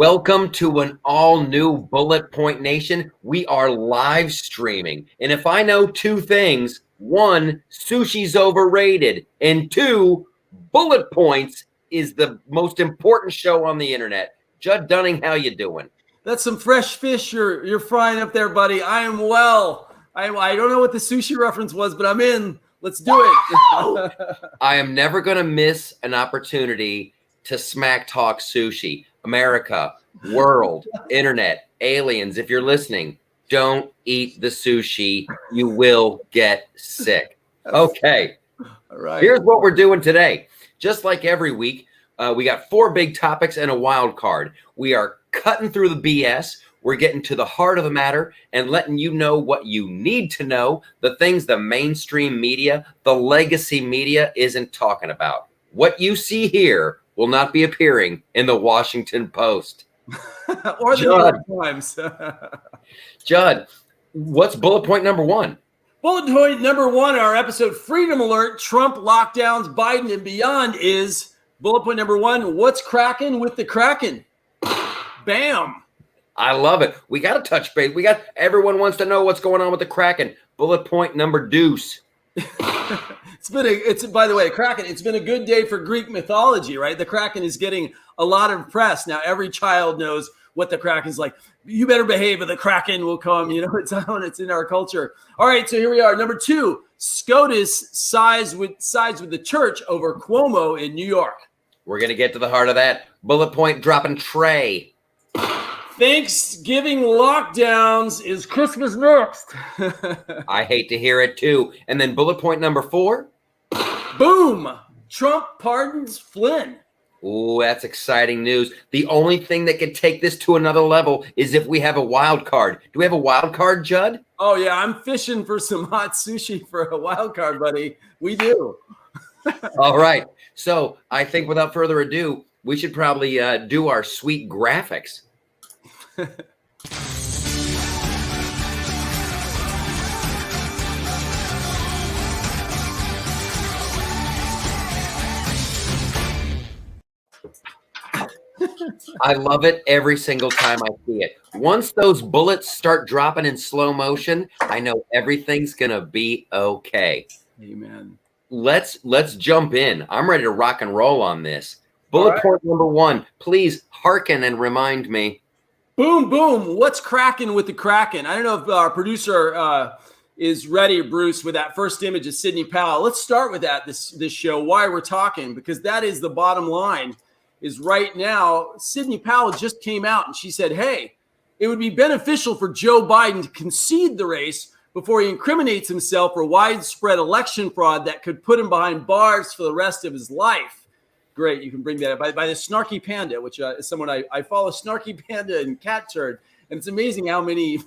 Welcome to an all-new Bullet Point Nation. We are live streaming. And if I know two things, one, sushi's overrated, and two, Bullet Points is the most important show on the internet. Judd Dunning, how you doing? That's some fresh fish you're frying up there, buddy. I am well. I don't know what the sushi reference was, but I'm in. Let's do it. I am never going to miss an opportunity to smack talk sushi. America, world, internet, aliens, if you're listening, don't eat the sushi. You will get sick. Okay. All right. Here's what we're doing today. Just like every week, we got 4 big topics and a wild card. We are cutting through the BS. We're getting to the heart of the matter and letting you know what you need to know, the things the mainstream media, the legacy media isn't talking about. What you see here will not be appearing in the Washington Post. Or the New York Times. Judd, what's bullet point number 1? Bullet point number 1, our episode Freedom Alert, Trump lockdowns, Biden and beyond is bullet point number 1. What's cracking with the Kraken? Bam. I love it. We got to touch base. Everyone wants to know what's going on with the Kraken. Bullet point number deuce. By the way, Kraken, it's been a good day for Greek mythology, right? The Kraken is getting a lot of press. Now, every child knows what the Kraken's like. You better behave or the Kraken will come. You know, it's in our culture. All right, so here we are. Number 2, SCOTUS sides with the church over Cuomo in New York. We're going to get to the heart of that. Bullet point dropping Trey. Thanksgiving lockdowns is Christmas next. I hate to hear it too. And then bullet point number 4. Boom. Trump pardons Flynn. Oh, that's exciting news. The only thing that could take this to another level is if we have a wild card. Do we have a wild card, Judd? Oh, yeah. I'm fishing for some hot sushi for a wild card, buddy. We do. All right. So I think without further ado, we should probably do our sweet graphics. I love it every single time I see it. Once those bullets start dropping in slow motion, I know everything's gonna be okay. Amen. Let's jump in. I'm ready to rock and roll on this. Bullet point number 1. Please hearken and remind me. Boom, boom. What's cracking with the Kraken? I don't know if our producer is ready, Bruce, with that first image of Sidney Powell. Let's start with that this show, why we're talking, because that is the bottom line, is right now, Sidney Powell just came out and she said, hey, it would be beneficial for Joe Biden to concede the race before he incriminates himself for widespread election fraud that could put him behind bars for the rest of his life. Great, you can bring that up by the Snarky Panda, which is someone I follow. Snarky Panda and Cat Turd, and it's amazing how many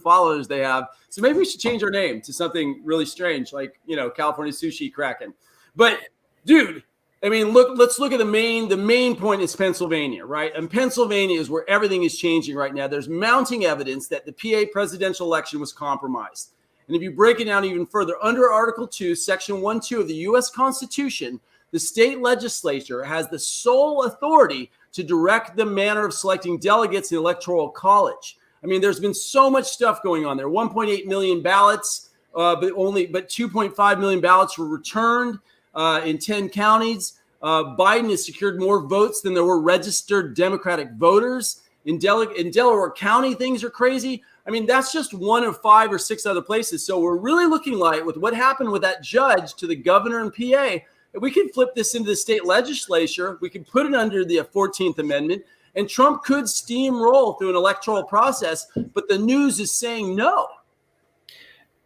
followers they have. So maybe we should change our name to something really strange, like California Sushi Kraken. But dude, I mean, let's look at the main point is Pennsylvania, right? And Pennsylvania is where everything is changing right now. There's mounting evidence that the PA presidential election was compromised, and if you break it down even further, under Article 2, Section 1(2) of the U.S. Constitution. The state legislature has the sole authority to direct the manner of selecting delegates in the Electoral College. I mean, there's been so much stuff going on there. 1.8 million ballots, but 2.5 million ballots were returned in 10 counties. Biden has secured more votes than there were registered Democratic voters. In Delaware County, things are crazy. I mean, that's just one of 5 or 6 other places. So we're really looking like with what happened with that judge to the governor in PA. We can flip this into the state legislature. We can put it under the 14th Amendment, and Trump could steamroll through an electoral process, but the news is saying no.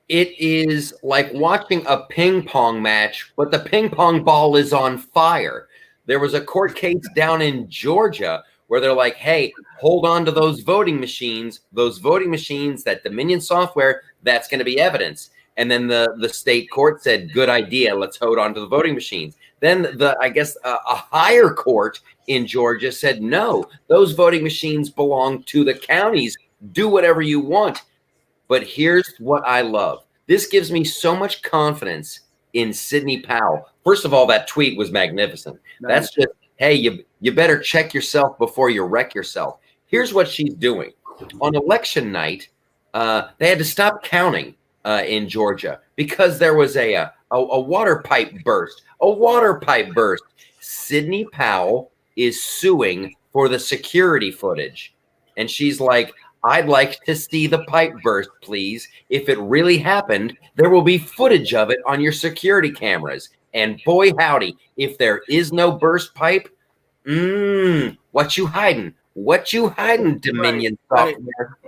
It is like watching a ping pong match, but the ping pong ball is on fire. There was a court case down in Georgia where they're like, hey, hold on to those voting machines, that Dominion software, that's going to be evidence. And then the state court said, good idea. Let's hold on to the voting machines. Then a higher court in Georgia said, no, those voting machines belong to the counties. Do whatever you want. But here's what I love. This gives me so much confidence in Sidney Powell. First of all, that tweet was magnificent. Nice. That's just, hey, you better check yourself before you wreck yourself. Here's what she's doing. On election night, they had to stop counting in Georgia because there was a water pipe burst. A water pipe burst. Sidney Powell is suing for the security footage. And she's like, I'd like to see the pipe burst, please. If it really happened, there will be footage of it on your security cameras. And boy, howdy, if there is no burst pipe, what you hiding? What you hiding, Dominion software?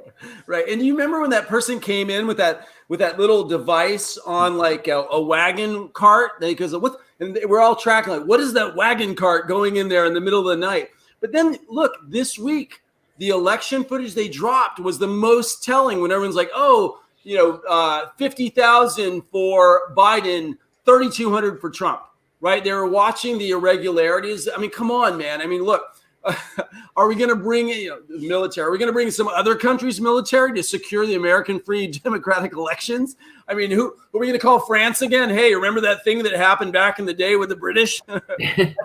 Right. And do you remember when that person came in with that little device on like a wagon cart? Because what? And we're all tracking like, what is that wagon cart going in there in the middle of the night? But then look, this week, the election footage they dropped was the most telling when everyone's like, 50,000 for Biden, 3,200 for Trump, right? They were watching the irregularities. I mean, come on, man. I mean, look, are we going to bring the military? Are we going to bring some other countries' military to secure the American free democratic elections? I mean, who are we going to call France again? Hey, remember that thing that happened back in the day with the British? I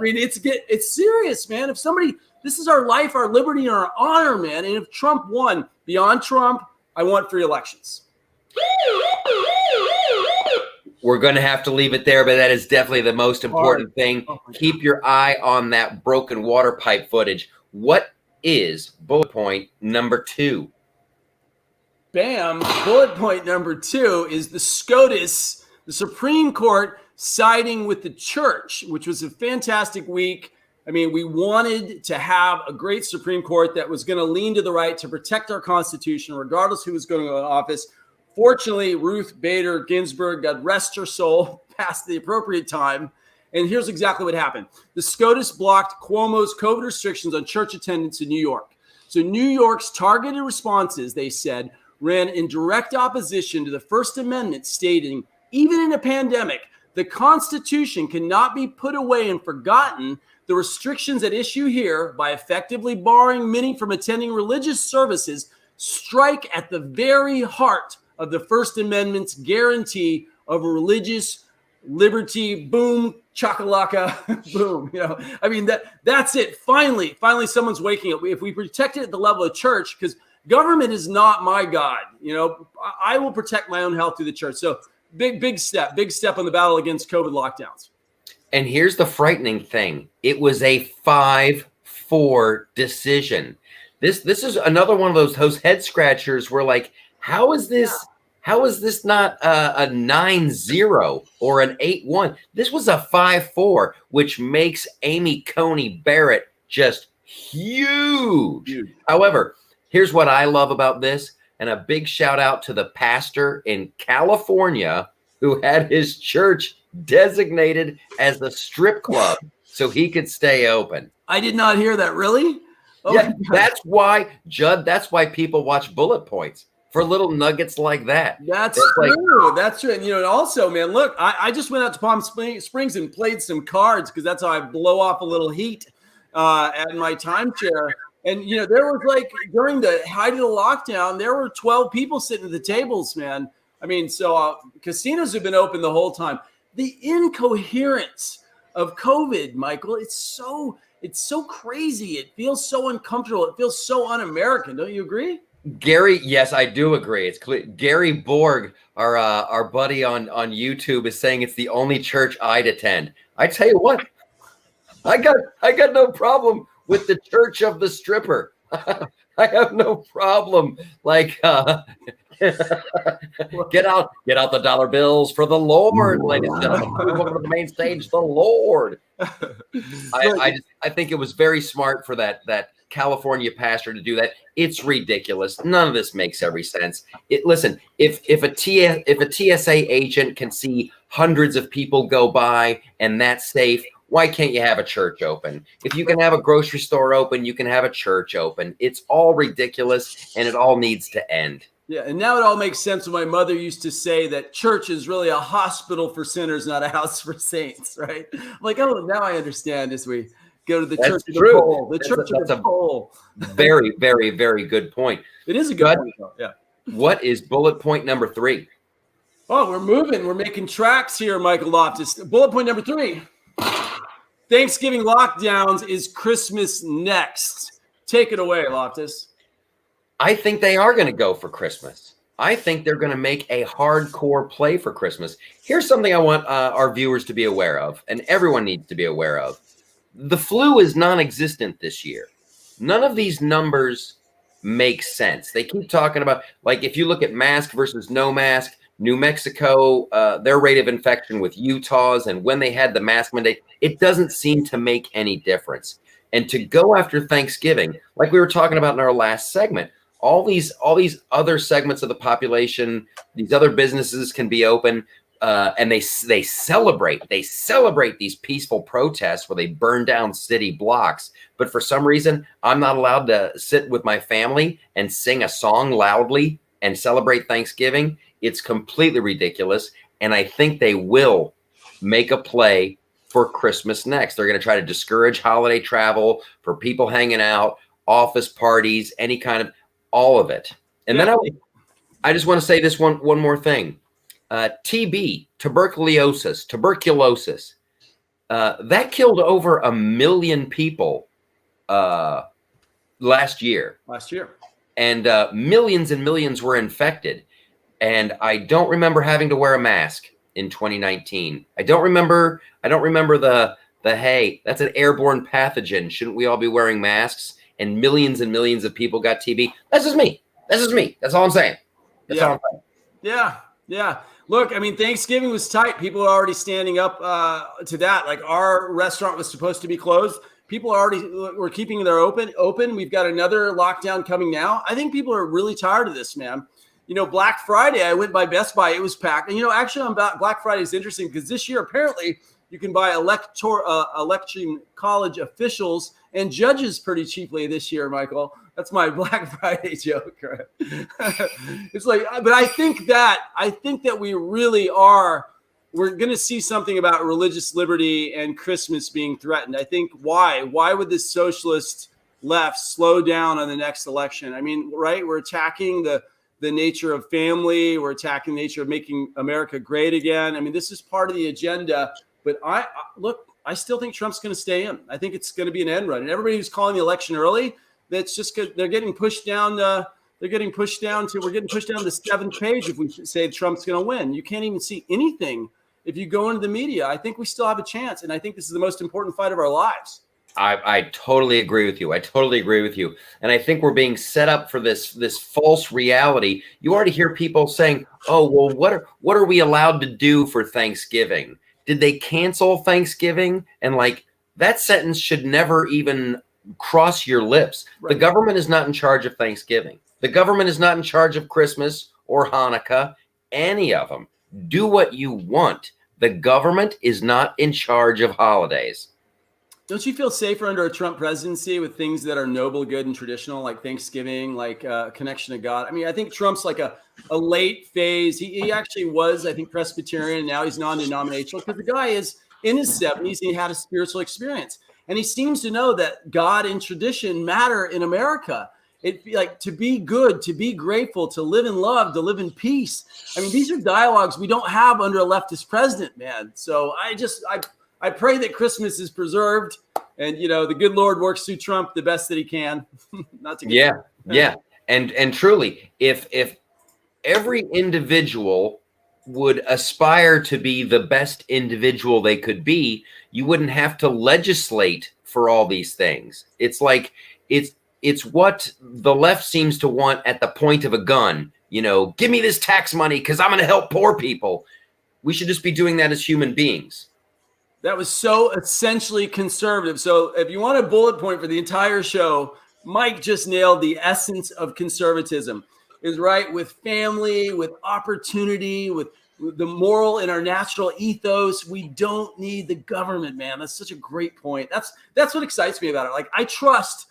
mean, it's serious, man. If somebody, this is our life, our liberty, and our honor, man. And if Trump won, beyond Trump, I want free elections. We're going to have to leave it there, but that is definitely the most important thing. Keep your eye on that broken water pipe footage. What is bullet point number 2? Bam. Bullet point number 2 is the SCOTUS, the Supreme Court siding with the church, which was a fantastic week. I mean, we wanted to have a great Supreme Court that was going to lean to the right to protect our Constitution, regardless who was going to go to office. Fortunately, Ruth Bader Ginsburg, God rest her soul, passed the appropriate time. And here's exactly what happened. The SCOTUS blocked Cuomo's COVID restrictions on church attendance in New York. So New York's targeted responses, they said, ran in direct opposition to the First Amendment, stating, even in a pandemic, the Constitution cannot be put away and forgotten. The restrictions at issue here, by effectively barring many from attending religious services, strike at the very heart of the First Amendment's guarantee of religious liberty. Boom, chakalaka, boom. I mean, that's it. Finally, someone's waking up. If we protect it at the level of church, because government is not my God. I will protect my own health through the church. So big step on the battle against COVID lockdowns. And here's the frightening thing. It was a 5-4 decision. This is another one of those head scratchers where like, how is this not a 9-0 or an 8-1? This was a 5-4, which makes Amy Coney Barrett just huge. However, here's what I love about this, and a big shout out to the pastor in California who had his church designated as the strip club so he could stay open. I did not hear that. Really? Oh, yeah, that's why, Judd, that's why people watch Bullet Points, for little nuggets like that. That's true. That's true. And, and also, man, look, I just went out to Palm Springs and played some cards because that's how I blow off a little heat at my timeshare. And, there was like during the height of the lockdown, there were 12 people sitting at the tables, man. I mean, so casinos have been open the whole time. The incoherence of COVID, Michael, it's so crazy. It feels so uncomfortable. It feels so un-American. Don't you agree? Gary, yes, I do agree. It's clear. Gary Borg, our buddy on YouTube, is saying it's the only church I'd attend. I tell you what, I got no problem with the church of the stripper. I have no problem. Like, get out the dollar bills for the Lord, ladies and gentlemen. Welcome to the main stage, the Lord. I think it was very smart for that California pastor to do that. It's ridiculous. None of this makes every sense. Listen, if a TSA agent can see hundreds of people go by and that's safe, why can't you have a church open? If you can have a grocery store open, you can have a church open. It's all ridiculous, and it all needs to end. Yeah, and now it all makes sense when my mother used to say that church is really a hospital for sinners, not a house for saints, right? I'm like, oh, now I understand as we go to the church of the pole. The church of the pole. Very, very, very good point. It is a good point, though. Yeah. What is bullet point number 3? Oh, we're moving. We're making tracks here, Michael Loftus. Bullet point number 3. Thanksgiving lockdowns is Christmas next. Take it away, Loftus. I think they are going to go for Christmas. I think they're going to make a hardcore play for Christmas. Here's something I want our viewers to be aware of, and everyone needs to be aware of. The flu is non-existent this year. None of these numbers make sense. They keep talking about, like, if you look at mask versus no mask, New Mexico, their rate of infection with Utah's, and when they had the mask mandate, it doesn't seem to make any difference. And to go after Thanksgiving, like we were talking about in our last segment, all these other segments of the population, these other businesses can be open, and they celebrate these peaceful protests where they burn down city blocks. But for some reason, I'm not allowed to sit with my family and sing a song loudly and celebrate Thanksgiving. It's completely ridiculous, and I think they will make a play for Christmas next. They're going to try to discourage holiday travel for people hanging out, office parties, any kind of, all of it. And then I just want to say this one more thing. TB, tuberculosis, that killed over 1 million people last year. And millions and millions were infected. And I don't remember having to wear a mask in 2019. I don't remember the hey, that's an airborne pathogen. Shouldn't we all be wearing masks? And millions of people got TB. That's just me. That's all I'm saying. Yeah. Look, I mean, Thanksgiving was tight. People are already standing up to that. Like, our restaurant was supposed to be closed. People were keeping their open. We've got another lockdown coming now. I think people are really tired of this, man. You know, Black Friday, I went by Best Buy. It was packed. And, you know, actually on Black Friday is interesting because this year, apparently, you can buy election college officials and judges pretty cheaply this year, Michael. That's my Black Friday joke. Right? It's like, but I think that we really are. We're going to see something about religious liberty and Christmas being threatened. I think why would this socialist left slow down on the next election? I mean, right? We're attacking the nature of family. We're attacking the nature of making America great again. I mean, this is part of the agenda. But I still think Trump's going to stay in. I think it's going to be an end run. And everybody who's calling the election early, that's just because they're getting pushed down. We're getting pushed down to the 7th page if we say Trump's going to win. You can't even see anything if you go into the media. I think we still have a chance, and I think this is the most important fight of our lives. I totally agree with you. And I think we're being set up for this false reality. You already hear people saying, "Oh, well, what are we allowed to do for Thanksgiving? Did they cancel Thanksgiving?" And like, that sentence should never even cross your lips. Right. The government is not in charge of Thanksgiving. The government is not in charge of Christmas or Hanukkah, any of them. Do what you want. The government is not in charge of holidays. Don't you feel safer under a Trump presidency with things that are noble, good, and traditional, like Thanksgiving, like connection to God? I mean, I think Trump's like a late phase. He actually was, I think, Presbyterian, and now he's non-denominational because the guy is in his 70s and he had a spiritual experience. And he seems to know that God and tradition matter in America. It like to be good, to be grateful, to live in love, to live in peace. I mean, these are dialogues we don't have under a leftist president, man. So I pray that Christmas is preserved, and you know the good Lord works through Trump the best that he can. Not to get and truly, if every individual would aspire to be the best individual they could be, you wouldn't have to legislate for all these things. It's like it's what the left seems to want at the point of a gun. You know, give me this tax money because I'm going to help poor people. We should just be doing that as human beings. That was so essentially conservative. So if you want a bullet point for the entire show, Mike just nailed the essence of conservatism. Is right with family, with opportunity, with the moral in our natural ethos. We don't need the government, man. That's such a great point. That's what excites me about it. Like I trust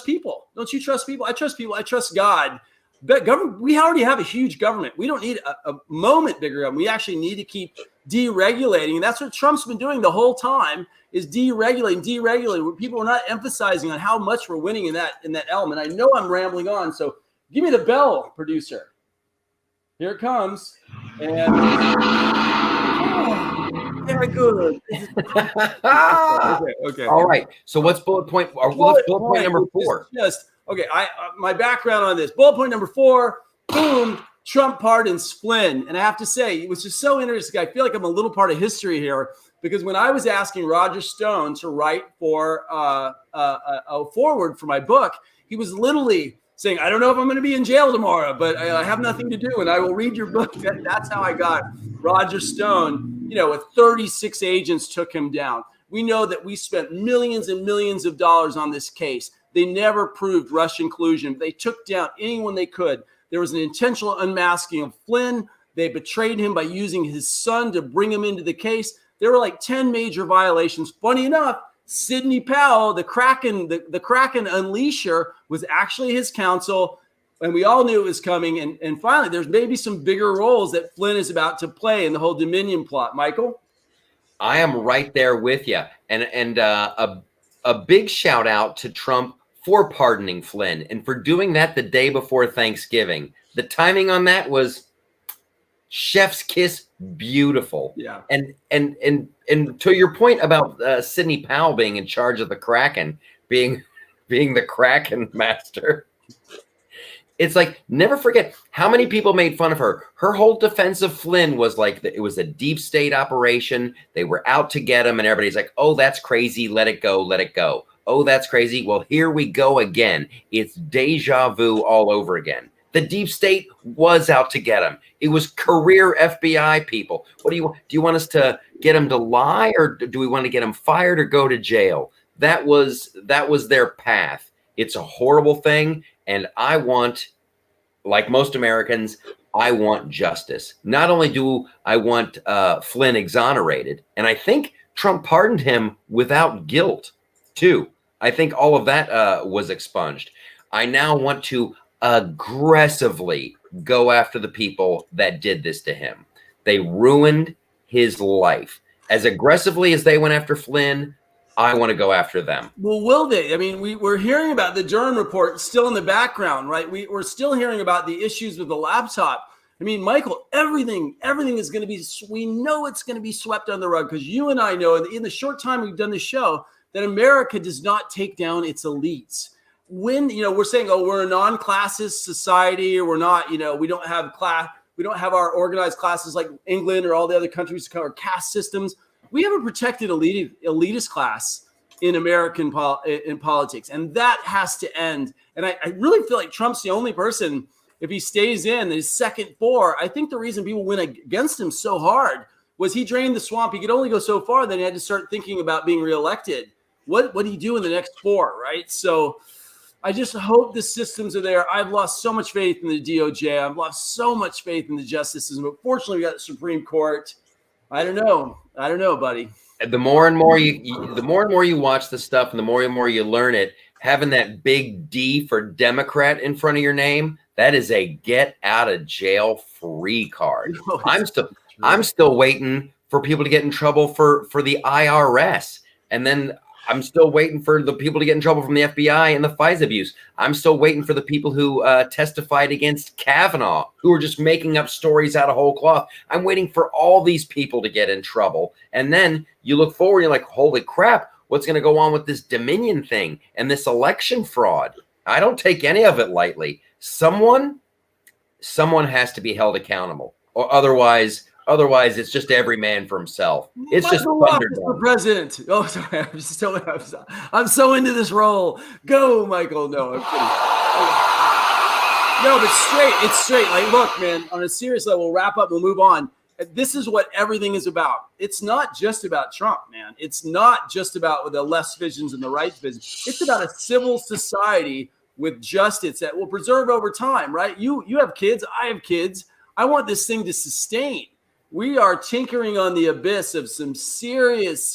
people. Don't you trust people? I trust people. I trust God. But government, we already have a huge government. We don't need a moment bigger government. We actually need to keep deregulating. And that's what Trump's been doing the whole time is deregulating. People are not emphasizing on how much we're winning in that element. I know I'm rambling on. So give me the bell, producer. Here it comes. And very good. Okay. All right. So what's bullet point? What's bullet point number 4? Just Okay, my background on this. Bullet point number 4, boom, Trump pardons Flynn. And I have to say, it was just so interesting. I feel like I'm a little part of history here, because when I was asking Roger Stone to write for a foreword for my book, he was literally saying, I don't know if I'm going to be in jail tomorrow, but I have nothing to do, and I will read your book. That's how I got Roger Stone, with 36 agents took him down. We know that we spent millions and millions of dollars on this case. They never proved Russian collusion. They took down anyone they could. There was an intentional unmasking of Flynn. They betrayed him by using his son to bring him into the case. There were like 10 major violations. Funny enough, Sidney Powell, the Kraken unleasher, was actually his counsel, and we all knew it was coming. And finally, there's maybe some bigger roles that Flynn is about to play in the whole Dominion plot. Michael? I am right there with you. And a big shout out to Trump for pardoning Flynn and for doing that the day before Thanksgiving. The timing on that was chef's kiss, beautiful. Yeah. And to your point about Sidney Powell being in charge of the Kraken, being the Kraken master, it's like, never forget how many people made fun of her. Her whole defense of Flynn was like, it was a deep state operation. They were out to get him, and everybody's like, oh, that's crazy. Let it go. Let it go. Oh, that's crazy. Well, here we go again. It's deja vu all over again. The deep state was out to get him. It was career FBI people. What do you want us to get him to lie, or do we want to get him fired or go to jail? That was their path. It's a horrible thing. And I want, like most Americans, I want justice. Not only do I want Flynn exonerated, and I think Trump pardoned him without guilt, too. I think all of that was expunged. I now want to aggressively go after the people that did this to him. They ruined his life. As aggressively as they went after Flynn, I want to go after them. Well, will they? I mean, we're hearing about the Durham report still in the background, right? We're still hearing about the issues with the laptop. I mean, Michael, everything is going to be, we know it's going to be swept under the rug, because you and I know in the short time we've done the show that America does not take down its elites. When, we're saying, oh, we're a non-classist society, or we're not, we don't have our organized classes like England or all the other countries, or caste systems. We have a protected elitist class in American in politics, and that has to end. And I really feel like Trump's the only person, if he stays in his second 4, I think the reason people went against him so hard was he drained the swamp. He could only go so far, then he had to start thinking about being reelected. What do you do in the next 4, right? So I just hope the systems are there. I've lost so much faith in the DOJ. I've lost so much faith in the justice system. But fortunately, we got the Supreme Court. I don't know, buddy. The more and more you watch the stuff, and the more you learn it, having that big D for Democrat in front of your name, that is a get out of jail free card. I'm still waiting for people to get in trouble for the IRS, and then I'm still waiting for the people to get in trouble from the FBI and the FISA abuse. I'm still waiting for the people who testified against Kavanaugh, who are just making up stories out of whole cloth. I'm waiting for all these people to get in trouble. And then you look forward, you're like, holy crap, what's going to go on with this Dominion thing and this election fraud? I don't take any of it lightly. Someone has to be held accountable, or otherwise it's just every man for himself. It's Michael just Loftus for president. Oh, sorry. I'm so into this role. Go, Michael. No, I'm kidding. No, but it's straight. Like, look, man, on a serious level, we'll wrap up, we'll move on. This is what everything is about. It's not just about Trump, man. It's not just about the left visions and the right visions. It's about a civil society with justice that will preserve over time, right? You have kids. I have kids. I want this thing to sustain. We are tinkering on the abyss of some serious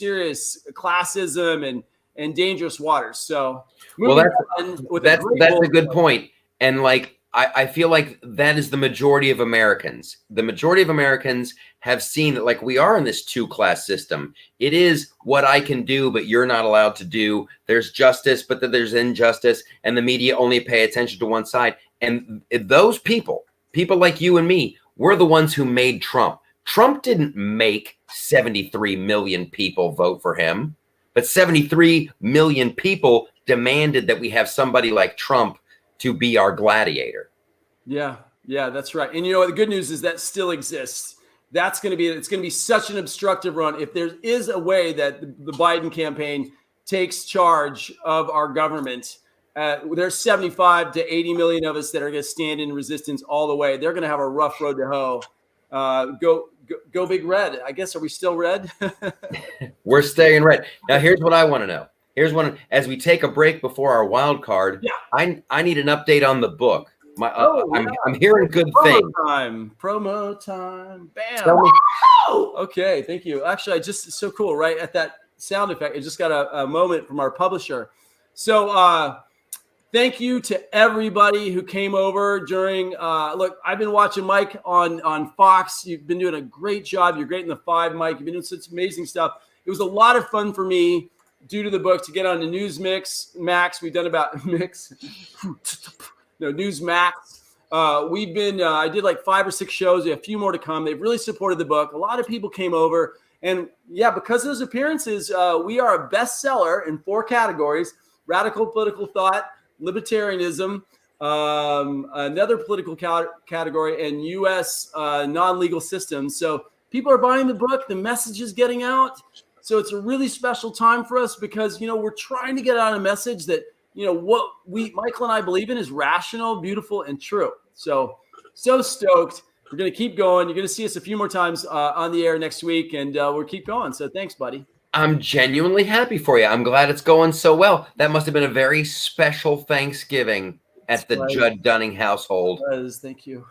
classism and dangerous waters. So, that's a good point. And like, I feel like that is the majority of Americans. The majority of Americans have seen that, like, we are in this 2-class system. It is what I can do, but you're not allowed to do. There's justice, but then there's injustice, and the media only pay attention to one side. And those people like you and me, we're the ones who made Trump. Trump didn't make 73 million people vote for him, but 73 million people demanded that we have somebody like Trump to be our gladiator. Yeah, that's right. And you know what? The good news is that still exists. It's going to be such an obstructive run. If there is a way that the Biden campaign takes charge of our government, there's 75 to 80 million of us that are going to stand in resistance all the way. They're going to have a rough road to hoe. Go big red. I guess, are we still red? We're staying red. Now, here's what I want to know. As we take a break before our wild card, I need an update on the book. I'm hearing good things. Promo time. Bam. Okay, thank you. Actually, it's so cool, right? At that sound effect, I just got a moment from our publisher. So thank you to everybody who came over during look, I've been watching Mike on Fox. You've been doing a great job. You're great in the 5, Mike. You've been doing such amazing stuff. It was a lot of fun for me due to the book to get on the Newsmax. We've done about Newsmax. We've been, I did like 5 or 6 shows. We have a few more to come. They've really supported the book. A lot of people came over. And yeah, because of those appearances, we are a bestseller in 4 categories: radical political thought, libertarianism, another political category, and U.S. non-legal systems. So people are buying the book. The message is getting out. So it's a really special time for us because, we're trying to get out a message that, what Michael and I believe in is rational, beautiful, and true. So stoked. We're going to keep going. You're going to see us a few more times on the air next week, and we'll keep going. So thanks, buddy. I'm genuinely happy for you. I'm glad it's going so well. That must have been a very special Thanksgiving at the Judd Dunning household. It was. Thank you.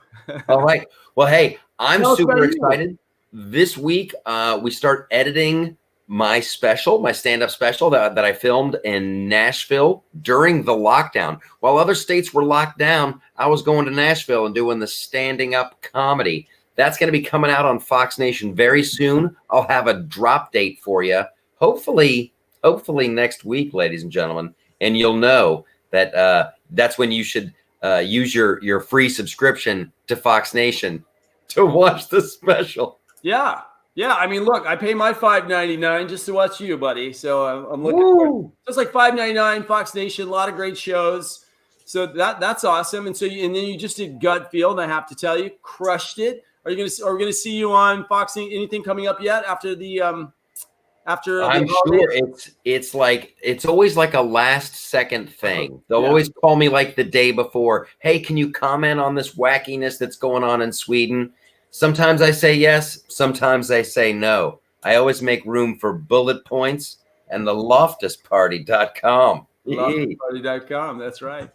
All right. Well, hey, I'm super excited. This week, we start editing my stand-up special that I filmed in Nashville during the lockdown. While other states were locked down, I was going to Nashville and doing the standing up comedy. That's going to be coming out on Fox Nation very soon. I'll have a drop date for you. Hopefully next week, ladies and gentlemen. And you'll know that that's when you should use your free subscription to Fox Nation to watch the special. Yeah. Yeah, I mean, look, I pay my $5.99 just to watch you, buddy. So I'm looking for just like $5.99, Fox Nation, a lot of great shows. So that's awesome. And so then you just did Gut Feel, and I have to tell you, crushed it. Are we gonna see you on Fox? Anything coming up yet after the I'm sure it's always like a last second thing. They'll always call me like the day before. Hey, can you comment on this wackiness that's going on in Sweden? Sometimes I say yes, sometimes I say no. I always make room for BulletPoints and the LoftusParty.com. LoftusParty.com, that's right.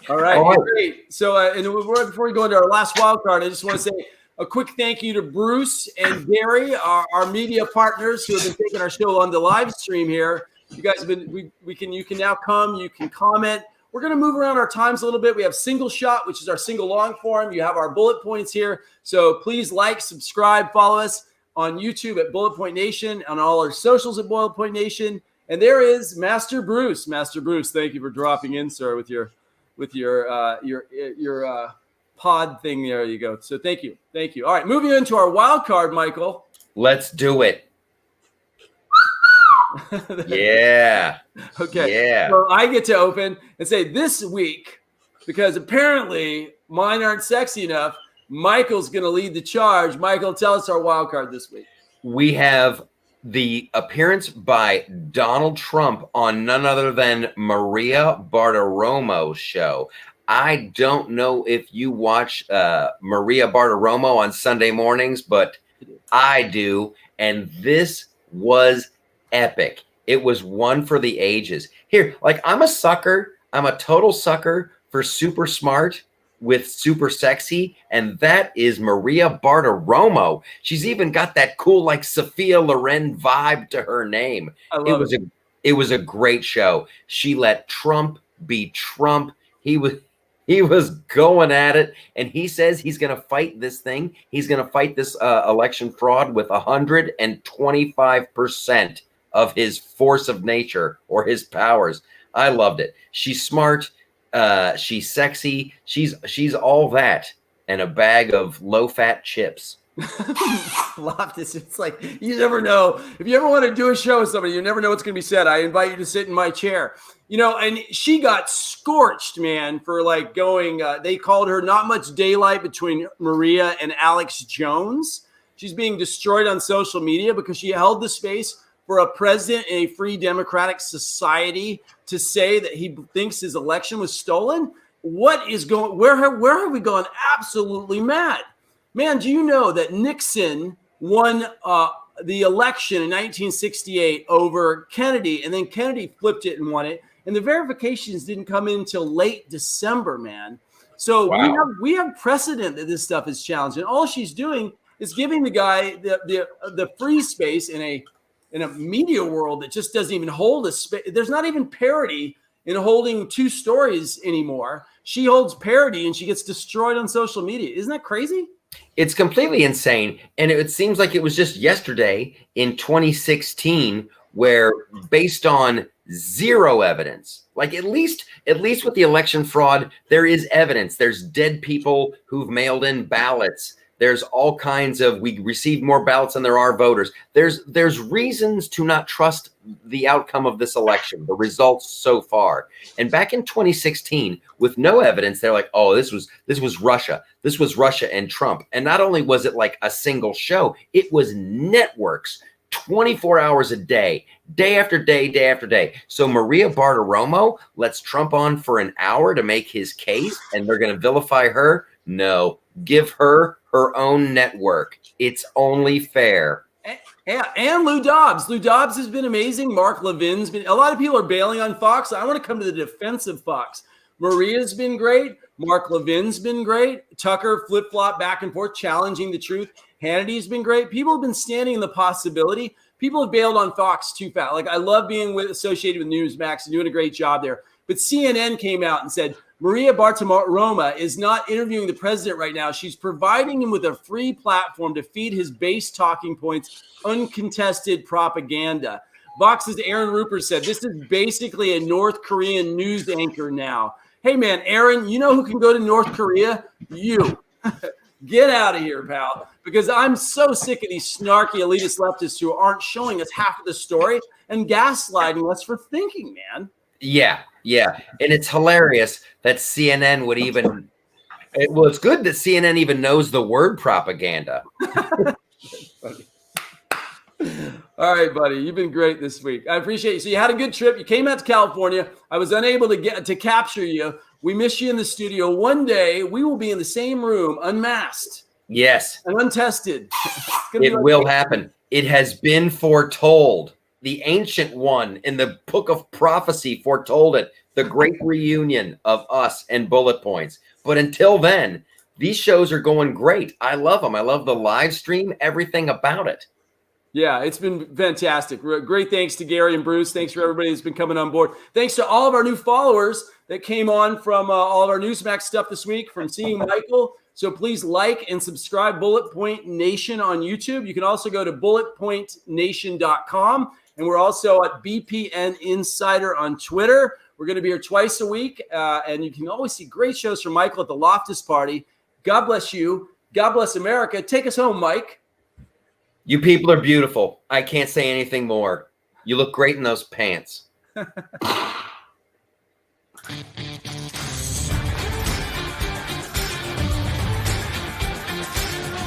All right, great. So, and before we go into our last wild card, I just want to say a quick thank you to Bruce and Gary, our media partners who have been taking our show on the live stream here. You guys have been, you can now come, you can comment. We're going to move around our times a little bit. We have Single Shot, which is our single long form. You have our bullet points here. So please like, subscribe, follow us on YouTube at Bullet Point Nation, on all our socials at Bullet Point Nation. And there is Master Bruce. Master Bruce, thank you for dropping in, sir, with your pod thing. There you go. So thank you. Thank you. All right, moving into our wild card, Michael. Let's do it. Yeah. Okay. Yeah. So I get to open and say this week, because apparently mine aren't sexy enough, Michael's going to lead the charge. Michael, tell us our wild card this week. We have the appearance by Donald Trump on none other than Maria Bartiromo's show. I don't know if you watch Maria Bartiromo on Sunday mornings, but I do. And this was epic. It was one for the ages. Here, like, I'm a sucker. I'm a total sucker for super smart with super sexy, and that is Maria Bartiromo. She's even got that cool, like, Sophia Loren vibe to her name. It was a great show. She let Trump be Trump. He was going at it, and he says he's going to fight this thing. He's going to fight this election fraud with 125% of his force of nature or his powers. I loved it. She's smart. She's sexy. She's all that and a bag of low-fat chips. Loftus, it's like you never know. If you ever want to do a show with somebody, you never know what's going to be said. I invite you to sit in my chair. And she got scorched, man, for like going. They called her not much daylight between Maria and Alex Jones. She's being destroyed on social media because she held the space for a president in a free democratic society to say that he thinks his election was stolen. What is going? Where have we gone absolutely mad? Man, do you know that Nixon won the election in 1968 over Kennedy, and then Kennedy flipped it and won it, and the verifications didn't come in until late December, man. So wow. we have precedent that this stuff is challenged, and all she's doing is giving the guy the free space in a media world that just doesn't even hold a space. There's not even parity in holding two stories anymore. She holds parity, and she gets destroyed on social media. Isn't that crazy? It's completely insane. And it seems like it was just yesterday in 2016 where, based on zero evidence, like at least with the election fraud, there is evidence. There's dead people who've mailed in ballots. There's all kinds of, we received more ballots than there are voters. There's reasons to not trust the outcome of this election, the results so far. And back in 2016, with no evidence, they're like, oh, this was Russia. This was Russia and Trump. And not only was it like a single show, it was networks, 24 hours a day, day after day, day after day. So Maria Bartiromo lets Trump on for an hour to make his case, and they're going to vilify her. No, give her own network. It's only fair. And Lou Dobbs. Lou Dobbs has been amazing. Mark Levin's been. A lot of people are bailing on Fox. I want to come to the defense of Fox. Maria's been great. Mark Levin's been great. Tucker flip-flop back and forth, challenging the truth. Hannity's been great. People have been standing in the possibility. People have bailed on Fox too fast. Like, I love being associated with Newsmax and doing a great job there. But CNN came out and said, Maria Bartiromo is not interviewing the president right now. She's providing him with a free platform to feed his base talking points, uncontested propaganda. Vox's Aaron Rupert said, this is basically a North Korean news anchor now. Hey, man, Aaron, you know who can go to North Korea? You. Get out of here, pal, because I'm so sick of these snarky elitist leftists who aren't showing us half of the story and gaslighting us for thinking, man. Yeah. And it's hilarious that CNN would even – well, it's good that CNN even knows the word propaganda. All right, buddy. You've been great this week. I appreciate you. So you had a good trip. You came out to California. I was unable to capture you. We miss you in the studio. One day we will be in the same room, unmasked. Yes. And untested. It will happen. It has been foretold. The ancient one in the book of prophecy foretold it. The great reunion of us and Bullet Points. But until then, these shows are going great. I love them. I love the live stream, everything about it. Yeah, it's been fantastic. Great thanks to Gary and Bruce. Thanks for everybody that's been coming on board. Thanks to all of our new followers that came on from all of our Newsmax stuff this week, from Seeing Michael. So please like and subscribe Bullet Point Nation on YouTube. You can also go to bulletpointnation.com. And we're also at BPN Insider on Twitter. We're going to be here twice a week. And you can always see great shows from Michael at the Loftus Party. God bless you. God bless America. Take us home, Mike. You people are beautiful. I can't say anything more. You look great in those pants.